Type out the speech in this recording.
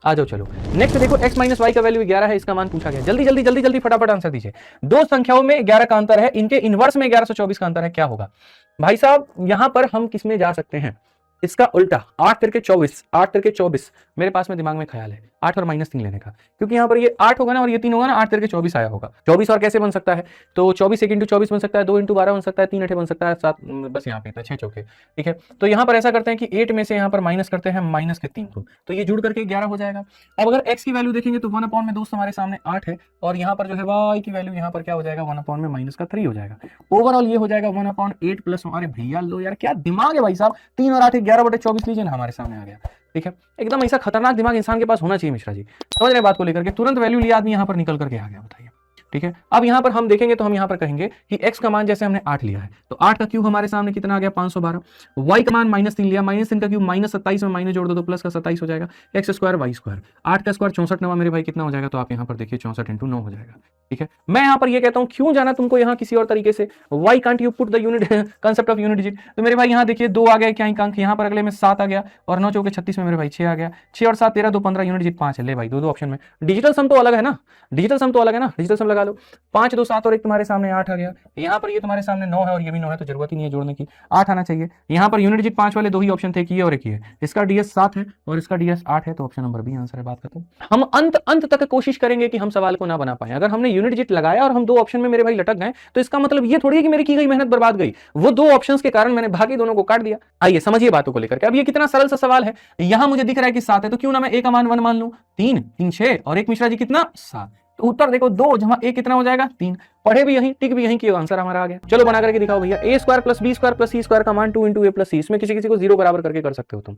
आ जाओ चलो। नेक्स्ट देखो x माइनस वाई का वैल्यू 11 है, इसका मान पूछा गया। जल्दी जल्दी जल्दी जल्दी फटाफट आंसर दीजिए। दो संख्याओं में 11 का अंतर है, इनके इनवर्स में 1124 का अंतर है, क्या होगा भाई साहब? यहां पर हम किसमें जा सकते हैं, इसका उल्टा 8 तिरके 24, 8 तिरके 24। मेरे पास में दिमाग में ख्याल है 8 और -3 लेने का, क्योंकि यहां पर ये 8 होगा ना और ये 3 होगा ना, 8 तिरके 24 आया होगा। 24 और कैसे बन सकता है, तो 24 1 इंटू 24 बन सकता है, 2 इंटू 12 बन सकता है, 3 8 बन सकता है, 7 बस यहाँ पे 6 चौके। ठीक है, तो यहां पर ऐसा करते हैं कि 8 में से यहां पर माइनस करते हैं माइनस के 3 को, तो ये जुड़ करके 11 हो जाएगा। अब अगर x की वैल्यू देखेंगे तो 1 अपॉन में दोस्त हमारे सामने 8 है, और यहाँ पर जो है y की वैल्यू यहाँ पर क्या हो जाएगा, 1 अपॉन में माइनस का 3 हो जाएगा। ओवरऑल ये हो जाएगा 1 अपॉन 8 प्लस, अरे भैया लो यार क्या दिमाग है भाई साहब, 3 और 8 11/24 लीजिए ना, हमारे सामने आ गया। ठीक है, एकदम ऐसा खतरनाक दिमाग इंसान के पास होना चाहिए मिश्रा जी, समझ रहे बात को लेकर के, तुरंत वैल्यू लिया आदमी यहाँ पर निकल करके आ गया, बताइए। ठीक है, अब यहां पर हम देखेंगे तो हम यहां पर कहेंगे कि x का मान जैसे हमने 8 लिया है, तो 8 का क्यूब हमारे सामने कितना आ गया, 512। y का मान -3 लिया, -3 का क्यूब -27 में माइनस जोड़ दो तो प्लस का 27 हो जाएगा, x स्क्वायर y स्क्वायर। 8 का स्क्वायर 64 नवा मेरे भाई कितना हो जाएगा, तो आप यहां पर देखिए 64 × 9 हो जाएगा। ठीक है, मैं यहां पर ये कहता हूं क्यों जाना तुमको यहां किसी और तरीके से, why can't you put the unit concept of unit digit. तो मेरे भाई यहां देखिए 2 आ गया, क्या अंक यहां पर अगले में 7 आ गया, और 9 चौके 36 में मेरे भाई 6 आ गया, 6 और 7 13, 2 15, यूनिट डिजिट 5 है। ले भाई दो ऑप्शन में डिजिटल सम तो अलग है ना, डिजिटल सम तो अलग है ना, डिजिटल सम लगा लो। 5 2 7 और एक तुम्हारे सामने 8 आ गया, यहाँ पर ये तुम्हारे सामने 9 है और ये भी 9 है, तो जरूरत ही नहीं है जोड़ने की, 8 आना चाहिए। यहाँ पर यूनिट डिजिट 5 वाले दो ही ऑप्शन थे, ये और एक ये, इसका डीएस 7 है और इसका डीएस 8 है, तो ऑप्शन नंबर बी आंसर है। बात खत्म। हम अंत तक कोशिश करेंगे कि हम सवाल को ना बना पाए। अगर हमने यूनिट डिजिट लगाया और हम दो ऑप्शन में मेरे भाई लटक गए, तो इसका मतलब ये थोड़ी है कि मेरी की गई मेहनत बर्बाद गई, वो दो ऑप्शंस के कारण मैंने बाकी दोनों को काट दिया। आइए समझिए बातों को लेकर के। अब ये कितना सरल सा सवाल है, यहां मुझे दिख रहा है कि 7 है, तो क्यों ना मैं ए का मान 1 मान लूं, 3 3 6 और एक मिश्रा जी कितना 7, तो उत्तर देखो 2 जमा ए कितना हो जाएगा 3। पढ़े भी यहीं टिक भी यहीं की, आंसर हमारा आ गया। चलो बना करके दिखाओ भैया, A square plus B square plus C square का मान 2 × a प्लस सी, इसमें किसी किसी को 0 बराबर करके कर सकते हो तुम।